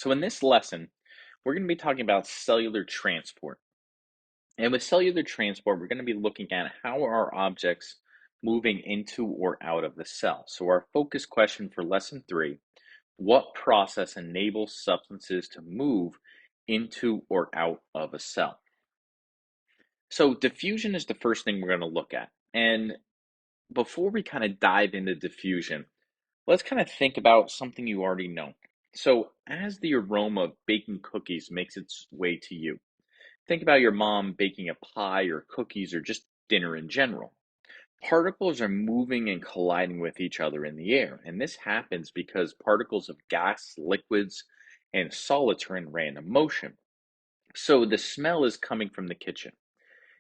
So, in this lesson, we're going to be talking about cellular transport. And with cellular transport, we're going to be looking at how are objects moving into or out of the cell. So, our focus question for lesson 3: what process enables substances to move into or out of a cell? So, diffusion is the first thing we're going to look at. And before we kind of dive into diffusion, let's kind of think about something you already know. So, as the aroma of baking cookies makes its way to you, think about your mom baking a pie or cookies or just dinner in general. Particles are moving and colliding with each other in the air, and this happens because particles of gas, liquids, and solids are in random motion. So, the smell is coming from the kitchen.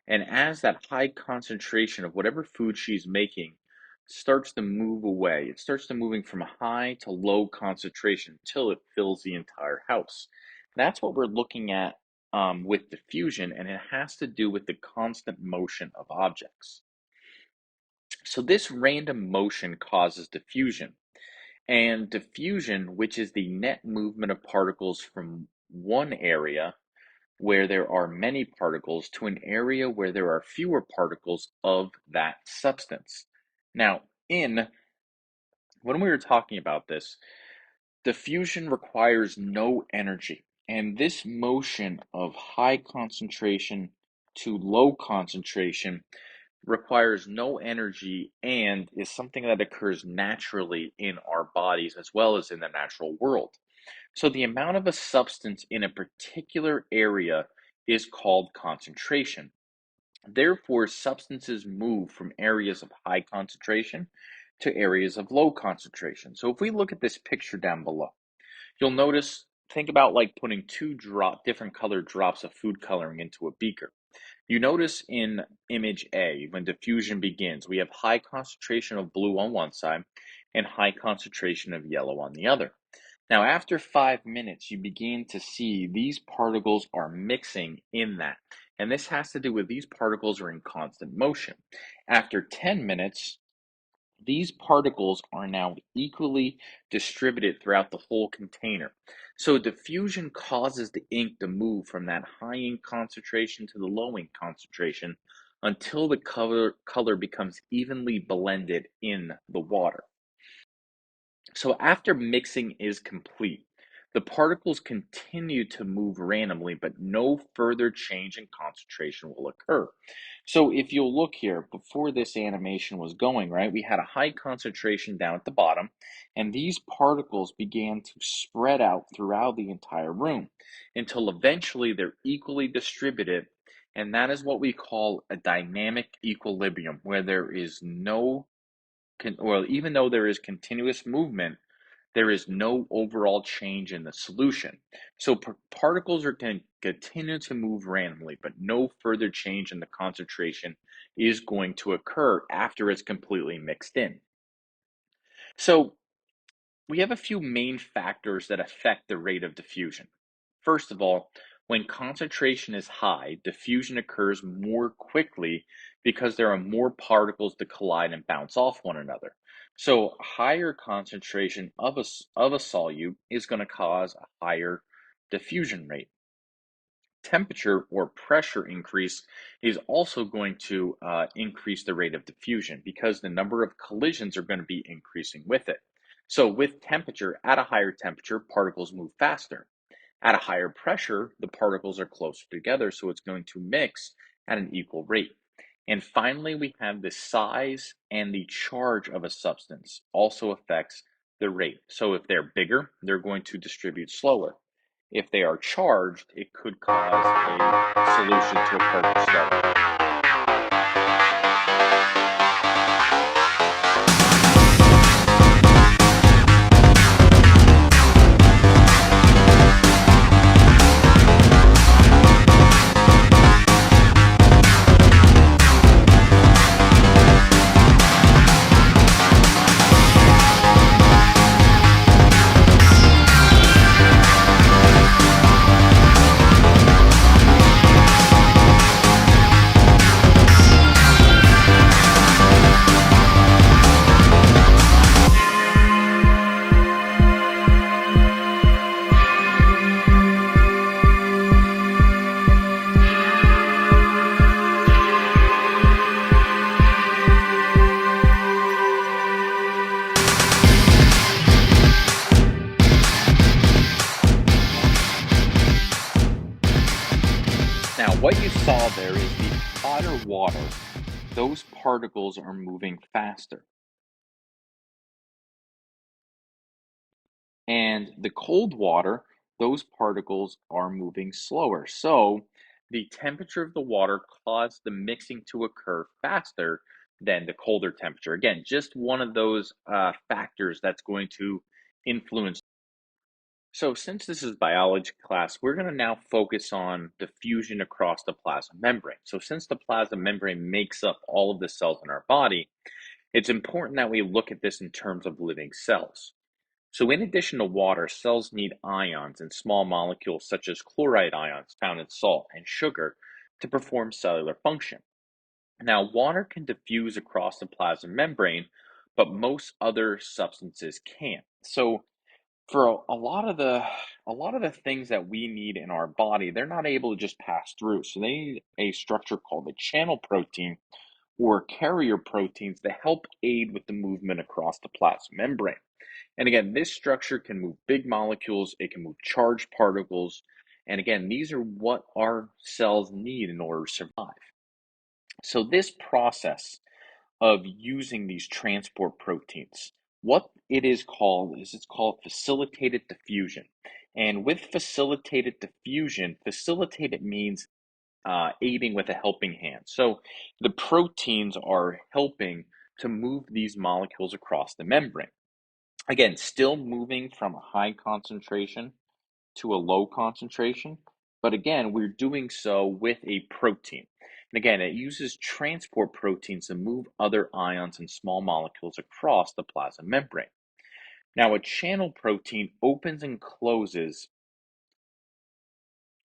And as that high concentration of whatever food she's making starts to move away, it starts to moving from high to low concentration until it fills the entire house. That's what we're looking at with diffusion, and it has to do with the constant motion of objects. So this random motion causes diffusion. And diffusion, which is the net movement of particles from one area where there are many particles to an area where there are fewer particles of that substance. Now, when we were talking about this, diffusion requires no energy, and this motion of high concentration to low concentration requires no energy and is something that occurs naturally in our bodies as well as in the natural world. So the amount of a substance in a particular area is called concentration. Therefore, substances move from areas of high concentration to areas of low concentration. So if we look at this picture down below, you'll notice, think about like putting different colored drops of food coloring into a beaker. You notice in image A, when diffusion begins, we have high concentration of blue on one side and high concentration of yellow on the other. Now, after 5 minutes, you begin to see these particles are mixing in that. And this has to do with these particles are in constant motion. After 10 minutes, these particles are now equally distributed throughout the whole container. So diffusion causes the ink to move from that high ink concentration to the low ink concentration until the color becomes evenly blended in the water. So after mixing is complete, the particles continue to move randomly, but no further change in concentration will occur. So if you'll look here, before this animation was going, right, we had a high concentration down at the bottom, and these particles began to spread out throughout the entire room until eventually they're equally distributed. And that is what we call a dynamic equilibrium, where there is no even though there is continuous movement, there is no overall change in the solution. So particles are going to continue to move randomly, but no further change in the concentration is going to occur after it's completely mixed in. So we have a few main factors that affect the rate of diffusion. First of all, when concentration is high, diffusion occurs more quickly because there are more particles to collide and bounce off one another. So higher concentration of a solute is going to cause a higher diffusion rate. Temperature or pressure increase is also going to increase the rate of diffusion because the number of collisions are going to be increasing with it. So with temperature, at a higher temperature, particles move faster. At a higher pressure, the particles are closer together, so it's going to mix at an equal rate. And finally, we have the size and the charge of a substance also affects the rate. So if they're bigger, they're going to distribute slower. If they are charged, it could cause a solution to occur slower. what you saw there is the hotter water, those particles are moving faster. And the cold water, those particles are moving slower. So the temperature of the water caused the mixing to occur faster than the colder temperature. Again, just one of those factors that's going to influence. So, since this is biology class, we're going to now focus on diffusion across the plasma membrane. So, since the plasma membrane makes up all of the cells in our body, it's important that we look at this in terms of living cells. So, in addition to water, cells need ions and small molecules such as chloride ions found in salt and sugar to perform cellular function. Now, water can diffuse across the plasma membrane, but most other substances can't. So, for a lot of the things that we need in our body, they're not able to just pass through. So they need a structure called the channel protein or carrier proteins to help aid with the movement across the plasma membrane. And again, this structure can move big molecules, it can move charged particles. And again, these are what our cells need in order to survive. So, this process of using these transport proteins, what it is called is it's called facilitated diffusion. And with facilitated diffusion, facilitated means aiding with a helping hand. So, the proteins are helping to move these molecules across the membrane. Again, still moving from a high concentration to a low concentration, but again, we're doing so with a protein. And again, it uses transport proteins to move other ions and small molecules across the plasma membrane. Now, a channel protein opens and closes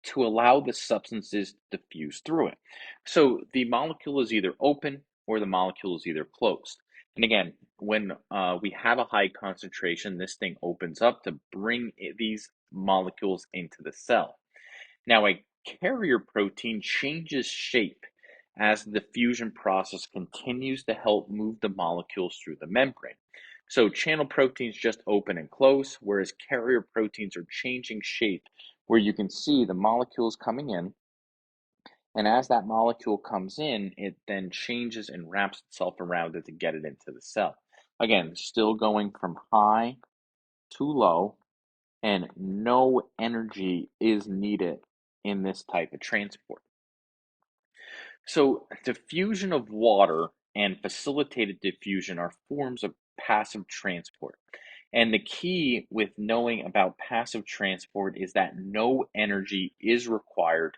to allow the substances to diffuse through it. So the molecule is either open or the molecule is either closed. And again, when we have a high concentration, this thing opens up to bring these molecules into the cell. Now, a carrier protein changes shape as the fusion process continues to help move the molecules through the membrane. So, channel proteins just open and close, whereas carrier proteins are changing shape, where you can see the molecules coming in. And as that molecule comes in, it then changes and wraps itself around it to get it into the cell. Again, still going from high to low, and no energy is needed in this type of transport. So, diffusion of water and facilitated diffusion are forms of passive transport. And the key with knowing about passive transport is that no energy is required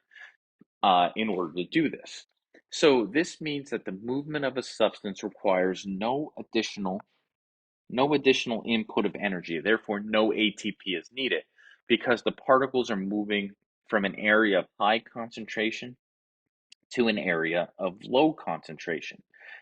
in order to do this. So, this means that the movement of a substance requires no additional input of energy. Therefore, no ATP is needed because the particles are moving from an area of high concentration to an area of low concentration.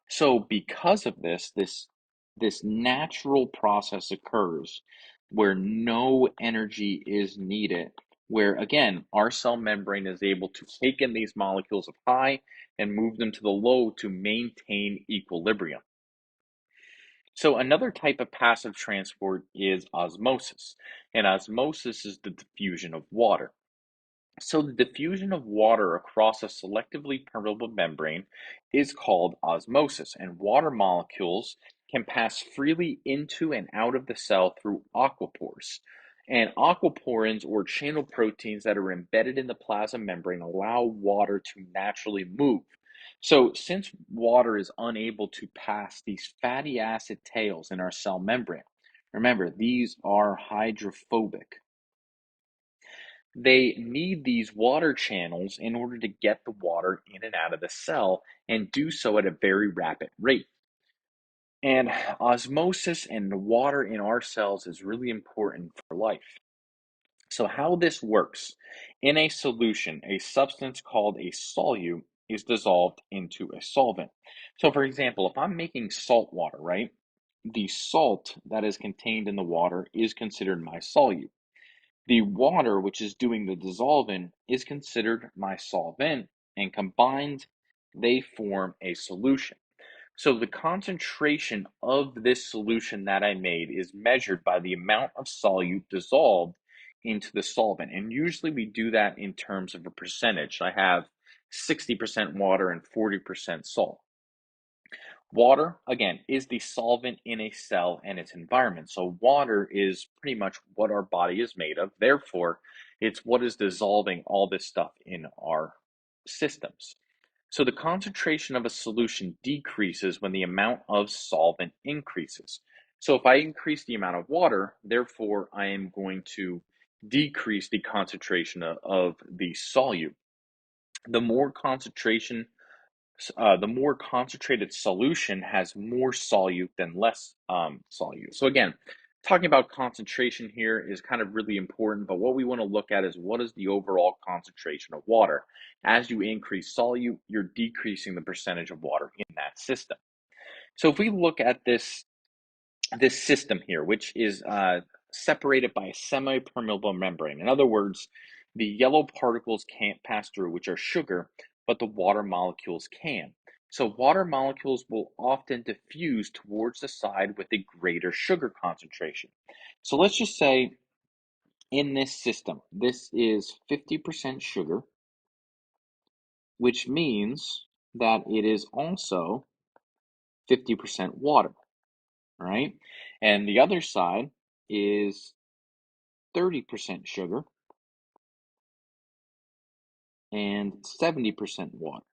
So, because of this natural process occurs where no energy is needed, where again, our cell membrane is able to take in these molecules of high and move them to the low to maintain equilibrium. So another type of passive transport is osmosis. And osmosis is the diffusion of water. So the diffusion of water across a selectively permeable membrane is called osmosis, and water molecules can pass freely into and out of the cell through aquapores. And aquaporins or channel proteins that are embedded in the plasma membrane allow water to naturally move. So since water is unable to pass these fatty acid tails in our cell membrane, remember these are hydrophobic. They need these water channels in order to get the water in and out of the cell and do so at a very rapid rate. And osmosis and the water in our cells is really important for life. So, how this works in a solution, a substance called a solute is dissolved into a solvent. So, for example, if I'm making salt water, right, the salt that is contained in the water is considered my solute. The water, which is doing the dissolving, is considered my solvent, and combined, they form a solution. So the concentration of this solution that I made is measured by the amount of solute dissolved into the solvent. And usually we do that in terms of a percentage. I have 60% water, and 40% salt. Water, again, is the solvent in a cell and its environment. So, water is pretty much what our body is made of. Therefore, it's what is dissolving all this stuff in our systems. So, the concentration of a solution decreases when the amount of solvent increases. So, if I increase the amount of water, therefore, I am going to decrease the concentration of the solute. The more concentration the more concentrated solution has more solute than less solute. So again, talking about concentration here is kind of really important, but what we want to look at is what is the overall concentration of water. As you increase solute, you're decreasing the percentage of water in that system. So if we look at this system here, which is separated by a semi-permeable membrane. In other words, the yellow particles can't pass through, which are sugar, but the water molecules can. So water molecules will often diffuse towards the side with a greater sugar concentration. So let's just say in this system, this is 50% sugar, which means that it is also 50% water, right? And the other side is 30% sugar and 70% water.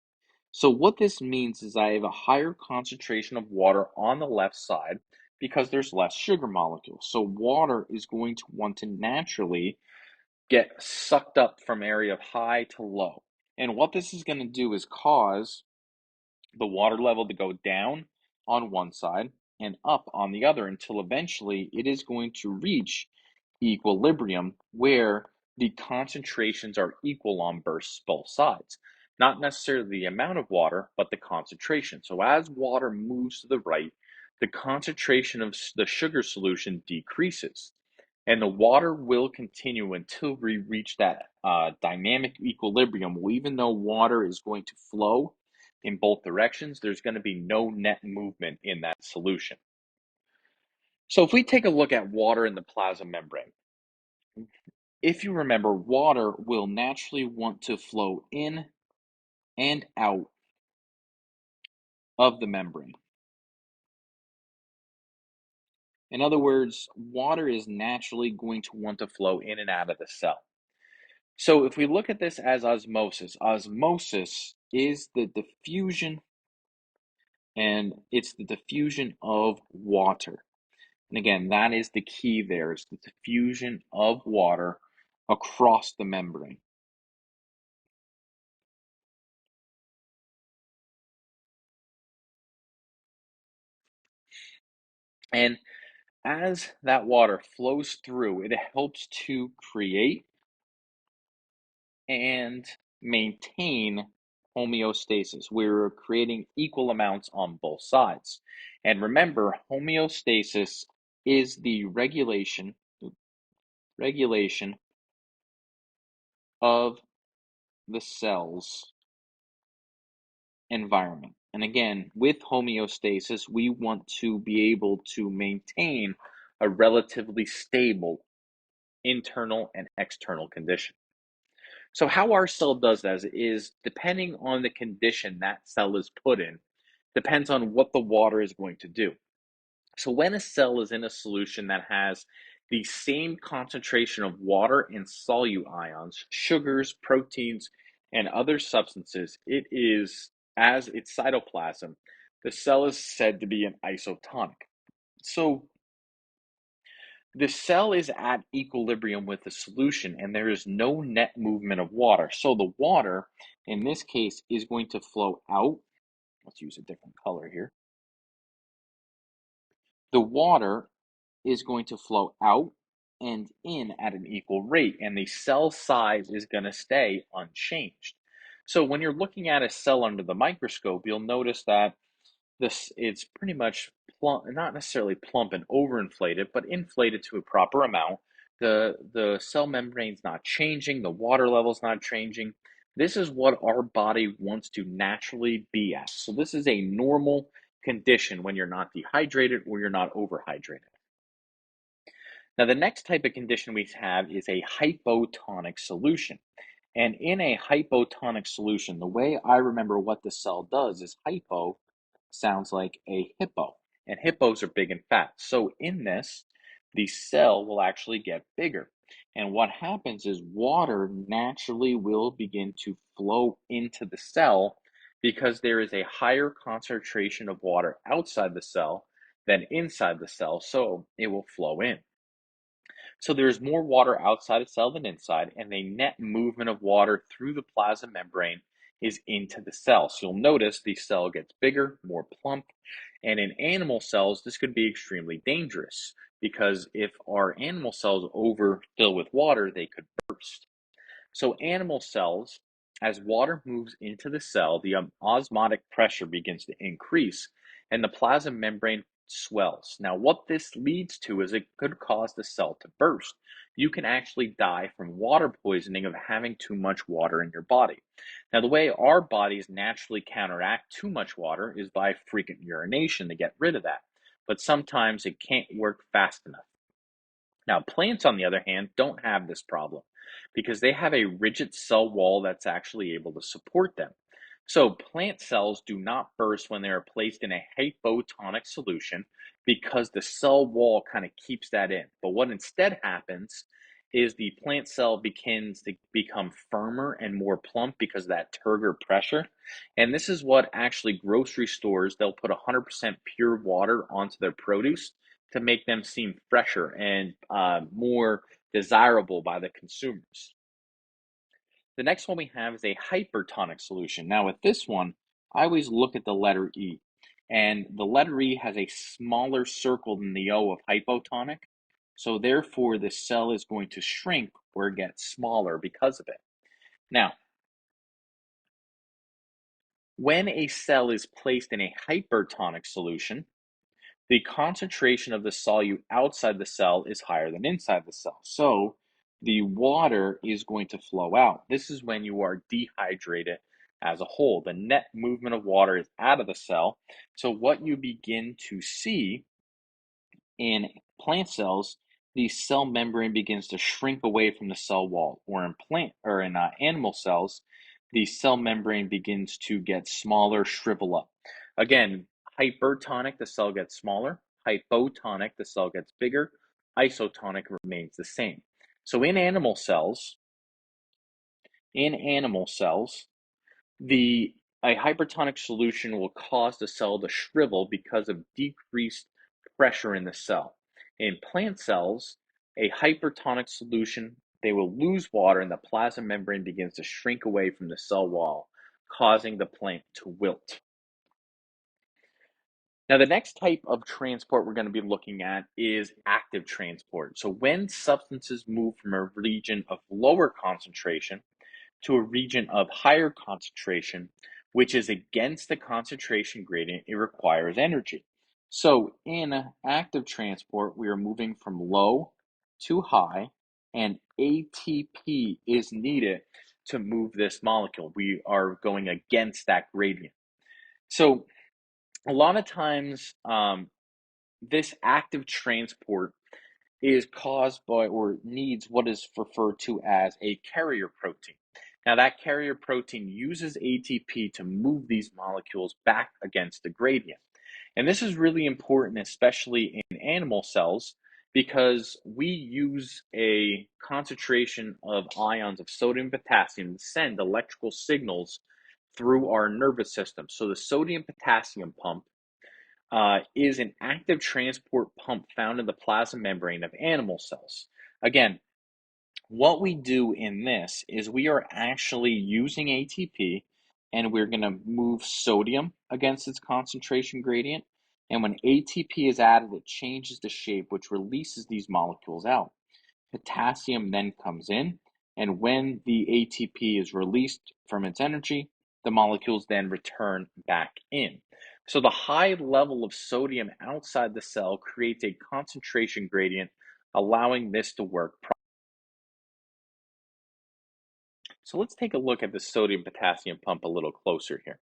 So what this means is I have a higher concentration of water on the left side because there's less sugar molecules. So water is going to want to naturally get sucked up from area of high to low. And what this is going to do is cause the water level to go down on one side and up on the other until eventually it is going to reach equilibrium where the concentrations are equal on both sides. Not necessarily the amount of water, but the concentration. So as water moves to the right, the concentration of the sugar solution decreases. And the water will continue until we reach that dynamic equilibrium. Well, even though water is going to flow in both directions, there's going to be no net movement in that solution. So if we take a look at water in the plasma membrane, if you remember, water will naturally want to flow in and out of the membrane. In other words, water is naturally going to want to flow in and out of the cell. So if we look at this as osmosis, osmosis is the diffusion, and it's the diffusion of water. And again, that is the key there, is the diffusion of water across the membrane. And as that water flows through, it helps to create and maintain homeostasis. We're creating equal amounts on both sides. And remember, homeostasis is the regulation of the cell's environment. And again, with homeostasis, we want to be able to maintain a relatively stable internal and external condition. So how our cell does that is depending on the condition that cell is put in, depends on what the water is going to do. So when a cell is in a solution that has the same concentration of water and solute ions, sugars, proteins, and other substances, it is, as its cytoplasm, the cell is said to be an isotonic. So the cell is at equilibrium with the solution and there is no net movement of water. So the water, in this case, is going to flow out. Let's use a different color here. The water is going to flow out and in at an equal rate, and the cell size is going to stay unchanged. So when you're looking at a cell under the microscope, you'll notice that this it's pretty much plump, not necessarily plump and overinflated, but inflated to a proper amount. The cell membrane's not changing, the water level's not changing. This is what our body wants to naturally be at. So this is a normal condition when you're not dehydrated or you're not overhydrated. Now, the next type of condition we have is a hypotonic solution. And in a hypotonic solution, the way I remember what the cell does is hypo sounds like a hippo, and hippos are big and fat. So in this, the cell will actually get bigger. And what happens is water naturally will begin to flow into the cell because there is a higher concentration of water outside the cell than inside the cell, so it will flow in. So there's more water outside a cell than inside, and the net movement of water through the plasma membrane is into the cell. So you'll notice the cell gets bigger, more plump, and in animal cells, this could be extremely dangerous because if our animal cells overfill with water, they could burst. So animal cells, as water moves into the cell, the osmotic pressure begins to increase and the plasma membrane swells. Now, what this leads to is it could cause the cell to burst. You can actually die from water poisoning of having too much water in your body. Now, the way our bodies naturally counteract too much water is by frequent urination to get rid of that. But sometimes it can't work fast enough. Now, plants, on the other hand, don't have this problem because they have a rigid cell wall that's actually able to support them. So, plant cells do not burst when they are placed in a hypotonic solution because the cell wall kind of keeps that in. But what instead happens is the plant cell begins to become firmer and more plump because of that turgor pressure. And this is what actually grocery stores, they'll put 100% pure water onto their produce to make them seem fresher and more desirable by the consumers. The next one we have is a hypertonic solution. Now, with this one, I always look at the letter E, and the letter E has a smaller circle than the O of hypotonic. So, therefore, the cell is going to shrink or get smaller because of it. Now, when a cell is placed in a hypertonic solution, the concentration of the solute outside the cell is higher than inside the cell. So the water is going to flow out. This is when you are dehydrated as a whole. The net movement of water is out of the cell. So what you begin to see in plant cells, the cell membrane begins to shrink away from the cell wall, or in animal cells, the cell membrane begins to get smaller, shrivel up. Again, hypertonic, the cell gets smaller. Hypotonic, the cell gets bigger. Isotonic remains the same. So in animal cells, the a hypertonic solution will cause the cell to shrivel because of decreased pressure in the cell. In plant cells, a hypertonic solution, they will lose water and the plasma membrane begins to shrink away from the cell wall, causing the plant to wilt. Now, the next type of transport we're going to be looking at is active transport. So, when substances move from a region of lower concentration to a region of higher concentration, which is against the concentration gradient, it requires energy. So in active transport, we are moving from low to high, and ATP is needed to move this molecule. We are going against that gradient. So a lot of times, this active transport is caused by or needs what is referred to as a carrier protein. Now, that carrier protein uses ATP to move these molecules back against the gradient. And this is really important, especially in animal cells, because we use a concentration of ions of sodium and potassium to send electrical signals through our nervous system. So the sodium potassium pump is an active transport pump found in the plasma membrane of animal cells. Again, what we do in this is we are actually using ATP and we're going to move sodium against its concentration gradient. And when ATP is added, it changes the shape, which releases these molecules out. Potassium then comes in, and when the ATP is released from its energy, the molecules then return back in. So the high level of sodium outside the cell creates a concentration gradient, allowing this to work. So let's take a look at the sodium potassium pump a little closer here.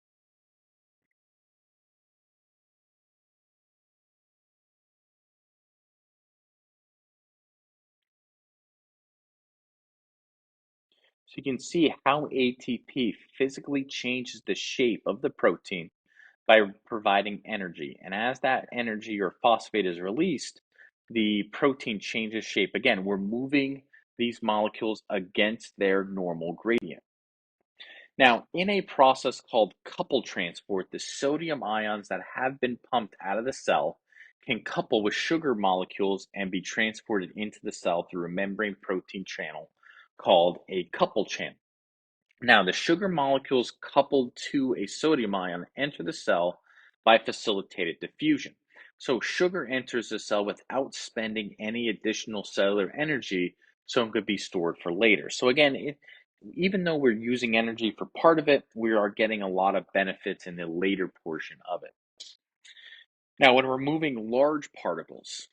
So you can see how ATP physically changes the shape of the protein by providing energy. And as that energy or phosphate is released, the protein changes shape. Again, we're moving these molecules against their normal gradient. Now, in a process called couple transport, the sodium ions that have been pumped out of the cell can couple with sugar molecules and be transported into the cell through a membrane protein channel called a couple channel. Now, the sugar molecules coupled to a sodium ion enter the cell by facilitated diffusion. So, sugar enters the cell without spending any additional cellular energy, so it could be stored for later. So, again, even though we're using energy for part of it, we are getting a lot of benefits in the later portion of it. Now, when we're moving large particles,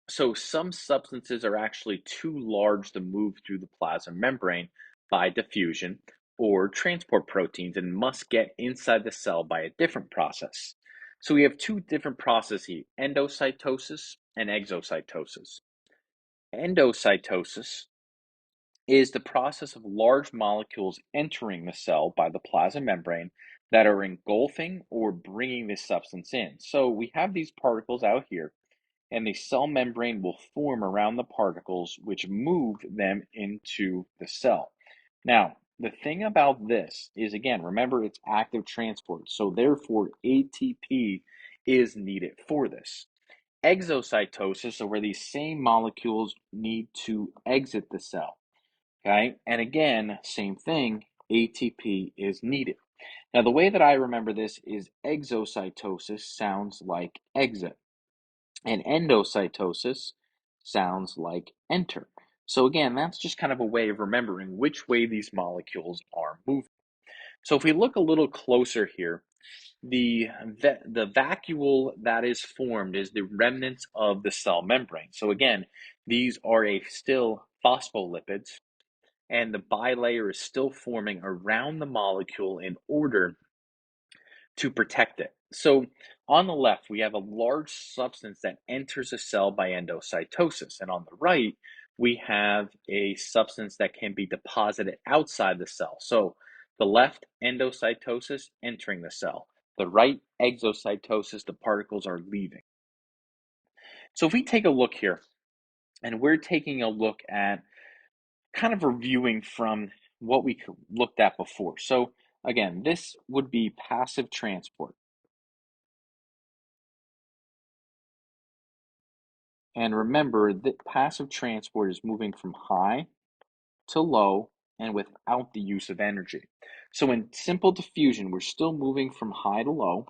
so some substances are actually too large to move through the plasma membrane by diffusion or transport proteins and must get inside the cell by a different process. So we have two different processes, endocytosis and exocytosis. Endocytosis is the process of large molecules entering the cell by the plasma membrane that are engulfing or bringing this substance in. So we have these particles out here, and the cell membrane will form around the particles, which move them into the cell. Now, the thing about this is, again, remember it's active transport, so therefore ATP is needed for this. Exocytosis are where these same molecules need to exit the cell. Okay, and again, same thing, ATP is needed. Now, the way that I remember this is exocytosis sounds like exit, and endocytosis sounds like enter. So again, that's just kind of a way of remembering which way these molecules are moving. So if we look a little closer here, the vacuole that is formed is the remnants of the cell membrane. So again, these are still phospholipids, and the bilayer is still forming around the molecule in order to protect it. So on the left, we have a large substance that enters a cell by endocytosis. And on the right, we have a substance that can be deposited outside the cell. So the left, endocytosis, entering the cell. The right, exocytosis, the particles are leaving. So if we take a look here, and we're taking a look at kind of reviewing from what we looked at before. So again, this would be passive transport. And remember that passive transport is moving from high to low and without the use of energy. So in simple diffusion, we're still moving from high to low,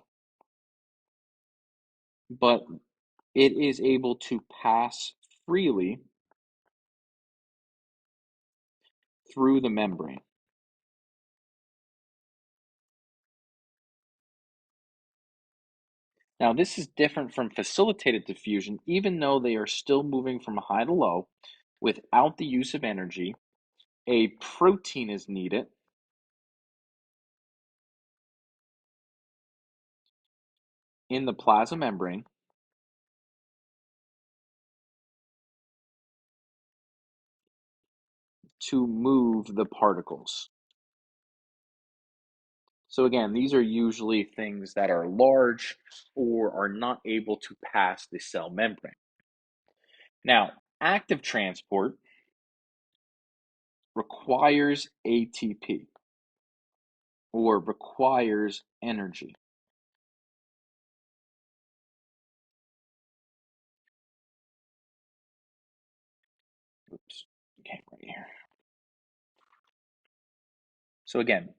but it is able to pass freely through the membrane. Now, this is different from facilitated diffusion, even though they are still moving from high to low without the use of energy. A protein is needed in the plasma membrane to move the particles. So again, these are usually things that are large or are not able to pass the cell membrane. Now, active transport requires ATP or requires energy. Oops, okay, right here. So again,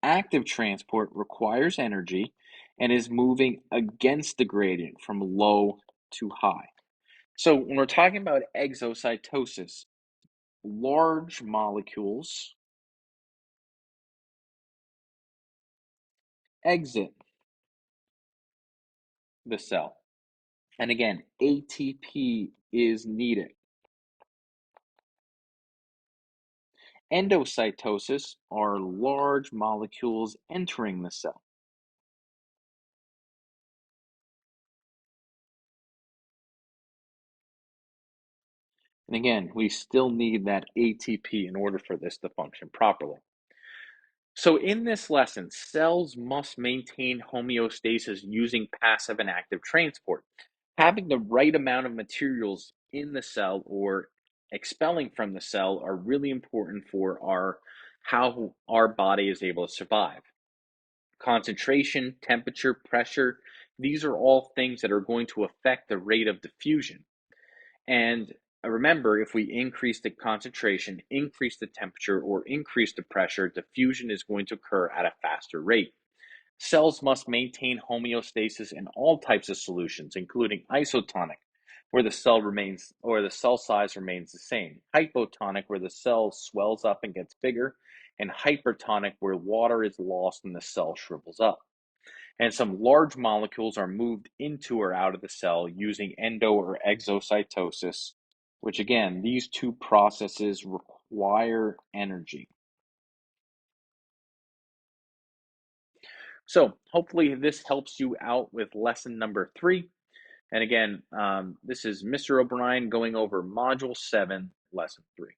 active transport requires energy and is moving against the gradient from low to high. So when we're talking about exocytosis, large molecules exit the cell. And again, ATP is needed. Endocytosis are large molecules entering the cell. And again, we still need that ATP in order for this to function properly. So, in this lesson, cells must maintain homeostasis using passive and active transport. Having the right amount of materials in the cell or expelling from the cell are really important for our how our body is able to survive. Concentration, temperature, pressure, these are all things that are going to affect the rate of diffusion. And remember, if we increase the concentration, increase the temperature, or increase the pressure, diffusion is going to occur at a faster rate. Cells must maintain homeostasis in all types of solutions, including isotonic, where the cell remains or the cell size remains the same, hypotonic, where the cell swells up and gets bigger, and hypertonic, where water is lost and the cell shrivels up. And some large molecules are moved into or out of the cell using endo or exocytosis, which again, these two processes require energy. So, hopefully, this helps you out with lesson number 3. And again, this is Mr. O'Brien going over Module 7, Lesson 3.